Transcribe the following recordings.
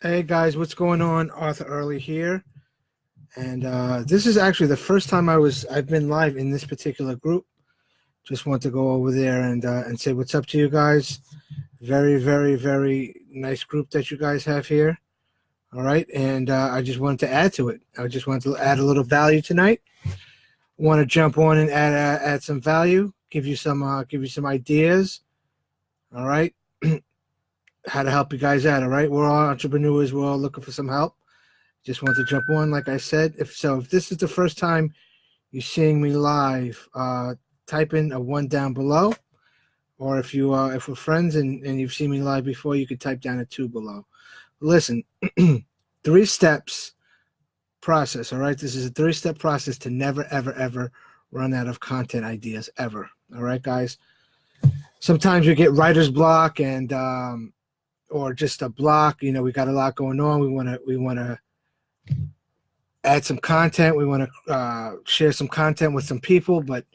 Hey guys, what's going on? Arthur Early here, and this is actually the first time I've been live in this particular group. Just want to go over there and say what's up to you guys. Very, very, very nice group that you guys have here. All right, and I just wanted to add to it. I just wanted to add a little value tonight. Want to jump on and add some value. Give you some ideas. All right, how to help you guys out. All right, we're all entrepreneurs. We're all looking for some help. Just want to jump on, like I said. If this is the first time you're seeing me live, type in a one down below. Or if we're friends and you've seen me live before, you could type down a two below. Listen, 3 steps process. All right, this is a 3-step process to never, ever, ever run out of content ideas ever. All right, guys. Sometimes we get writer's block and or just a block. You know, we got a lot going on. We want to add some content. We want to share some content with some people, but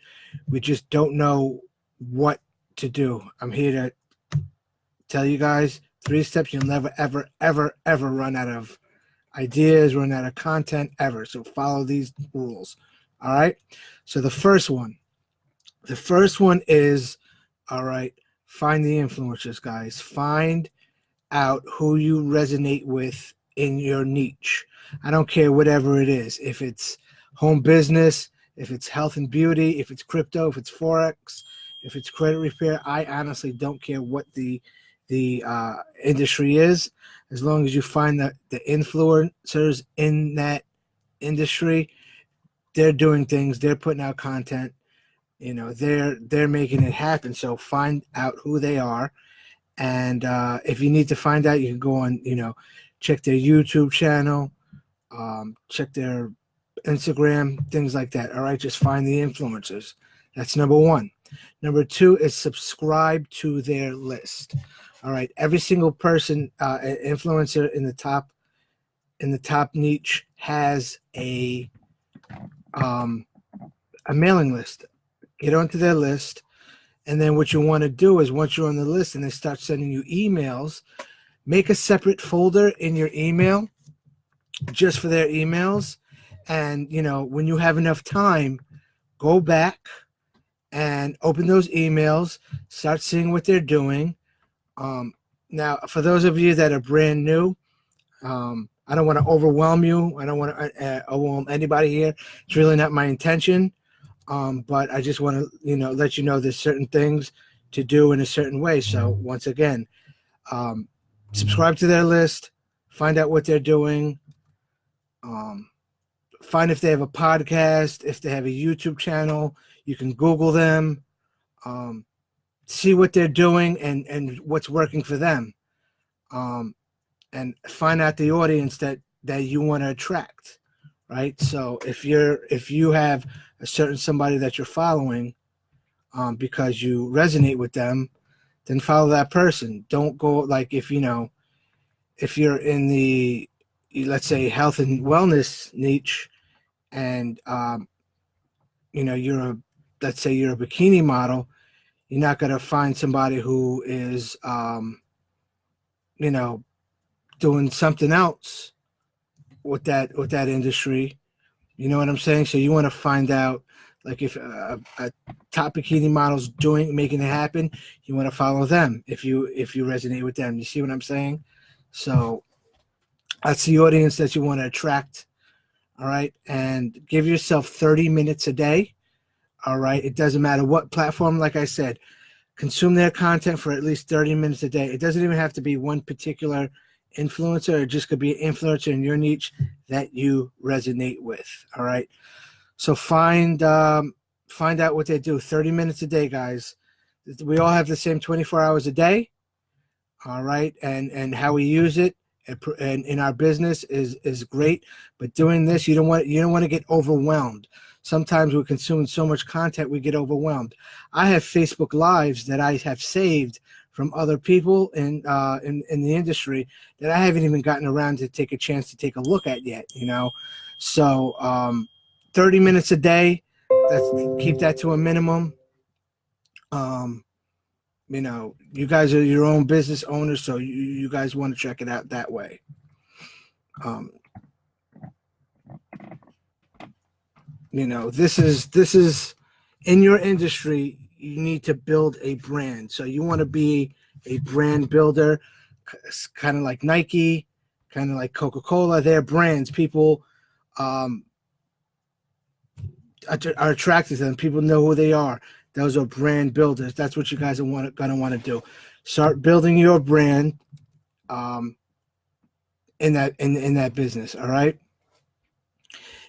we just don't know what to do. I'm here to tell you guys 3 steps you'll never, ever, ever, ever run out of ideas, run out of content ever. So follow these rules. All right. So the first one is, all right, find the influencers, guys. Find out who you resonate with in your niche. I don't care whatever it is. If it's home business, if it's health and beauty, if it's crypto, if it's forex, if it's credit repair, I honestly don't care what the industry is, as long as you find the influencers in that industry. They're doing things, they're putting out content, you know, they're making it happen. So find out who they are. And if you need to find out, you can go on, you know, check their YouTube channel, check their Instagram, things like that. All right, just find the influencers. That's number one. Number two is subscribe to their list. All right, every single person, influencer in the top niche has a mailing list. Get onto their list. And then what you want to do is once you're on the list and they start sending you emails, make a separate folder in your email just for their emails. And, you know, when you have enough time, go back and open those emails, start seeing what they're doing. Now, for those of you that are brand new, I don't want to overwhelm you. I don't want to overwhelm anybody here. It's really not my intention. But I just want to, you know, let you know there's certain things to do in a certain way. So once again, subscribe to their list, find out what they're doing, find if they have a podcast, if they have a YouTube channel. You can Google them, see what they're doing and what's working for them, and find out the audience that you want to attract. Right. So if you have a certain somebody that you're following, because you resonate with them, then follow that person. Don't go like if you're in the, let's say, health and wellness niche, and let's say you're a bikini model, you're not gonna find somebody who is doing something else with that industry. You know what I'm saying? So you want to find out, like, if a top bikini model's making it happen, you want to follow them if you resonate with them. You see what I'm saying? So that's the audience that you want to attract. All right, and give yourself 30 minutes a day. All right, it doesn't matter what platform. Like I said, consume their content for at least 30 minutes a day. It doesn't even have to be one particular influencer. It just could be an influencer in your niche that you resonate with. All right, so find out what they do. 30 minutes a day, guys. We all have the same 24 hours a day. All right, and how we use it and in our business is great, but doing this, you don't want to get overwhelmed. Sometimes we're consuming so much content we get overwhelmed. I have Facebook Lives that I have saved from other people in the industry that I haven't even gotten around to take a chance to take a look at yet. You know, so 30 minutes a day. Keep that to a minimum. You know, you guys are your own business owners, so you guys want to check it out that way. Um, this is in your industry. You need to build a brand. So you want to be a brand builder, kind of like Nike, kind of like Coca-Cola. They're brands. People are attracted to them. People know who they are. Those are brand builders. That's what you guys are gonna want to do. Start building your brand in that business. All right.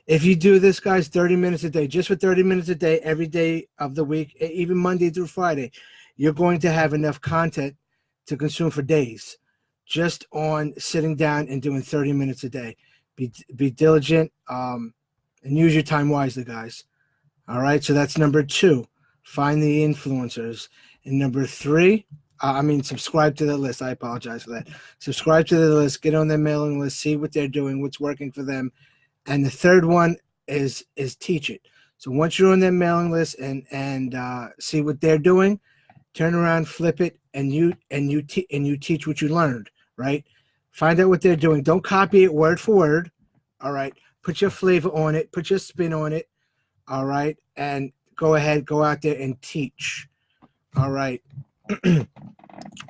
If you do this, guys, 30 minutes a day, just for 30 minutes a day, every day of the week, even Monday through Friday, you're going to have enough content to consume for days just on sitting down and doing 30 minutes a day. Be diligent and use your time wisely, guys. All right. So that's number 2. Find the influencers. And number 3, subscribe to the list. I apologize for that. Subscribe to the list, get on their mailing list, see what they're doing, what's working for them. And the third one is teach it. So once you're on their mailing list and see what they're doing, turn around, flip it, and you teach what you learned, right? Find out what they're doing. Don't copy it word for word. All right. Put your flavor on it. Put your spin on it. All right. And go ahead, go out there and teach. All right.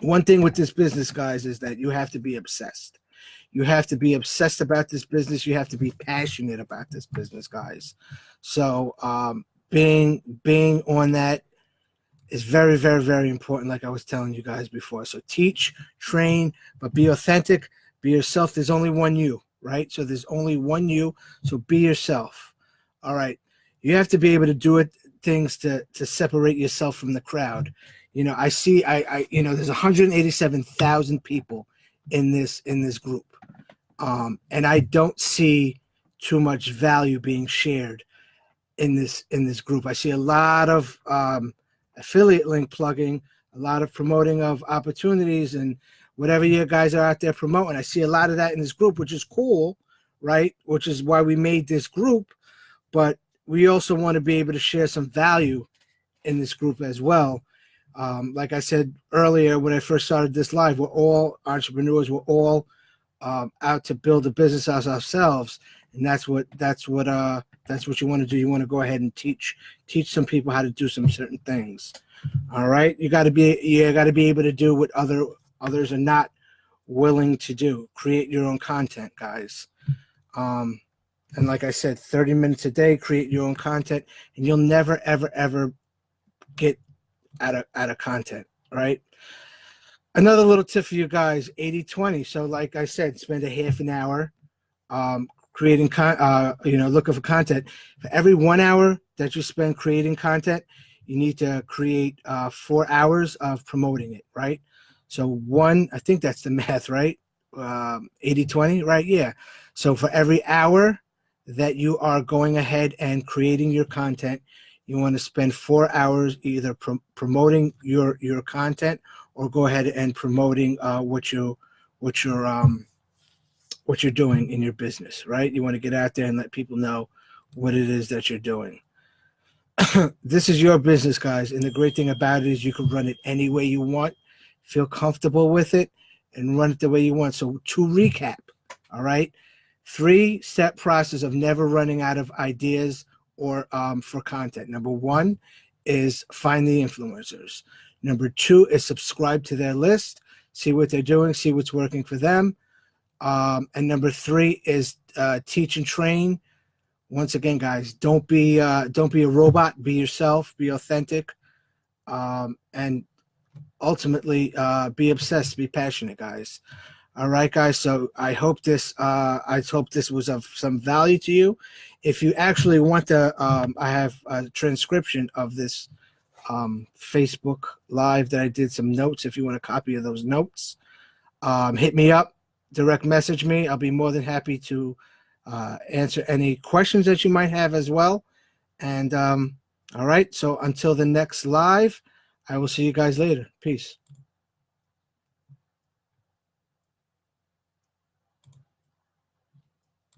One thing with this business, guys, is that you have to be obsessed. You have to be obsessed about this business. You have to be passionate about this business, guys. So being on that is very, very, very important, like I was telling you guys before. So teach, train, but be authentic, be yourself. There's only one you, right? So there's only one you. So be yourself. All right. You have to be able to do things to separate yourself from the crowd. I see, there's 187,000 people in this group. And I don't see too much value being shared in this group. I see a lot of affiliate link plugging, a lot of promoting of opportunities and whatever you guys are out there promoting. I see a lot of that in this group, which is cool, right? Which is why we made this group. But we also want to be able to share some value in this group as well. Like I said earlier, when I first started this live, we're all entrepreneurs. We're all out to build a business ourselves, and that's what you want to do. You want to go ahead and teach some people how to do some certain things. All right, you got to be able to do what others are not willing to do. Create your own content, guys. And like I said, 30 minutes a day, create your own content, and you'll never ever get out of content, right? Another little tip for you guys, 80-20. So like I said, spend a half an hour creating looking for content. For every 1 hour that you spend creating content, you need to create 4 hours of promoting it, right? So I think that's the math, right? 80-20, right? Yeah. So for every hour that you are going ahead and creating your content, you want to spend 4 hours either promoting your content or go ahead and promoting what you're doing in your business, right? You want to get out there and let people know what it is that you're doing. This is your business, guys, and the great thing about it is you can run it any way you want, feel comfortable with it, and run it the way you want. So to recap, all right, 3-step process of never running out of ideas or for content. Number 1 is find the influencers. Number 2 is subscribe to their list, see what they're doing, see what's working for them. And number 3 is teach and train. Once again, guys, don't be a robot. Be yourself. Be authentic, and ultimately be obsessed. Be passionate, guys. All right, guys. So I hope this was of some value to you. If you actually want to, I have a transcription of this Facebook Live that I did some notes. If you want a copy of those notes, hit me up, direct message me. I'll be more than happy to answer any questions that you might have as well. And all right, so until the next live, I will see you guys later. Peace.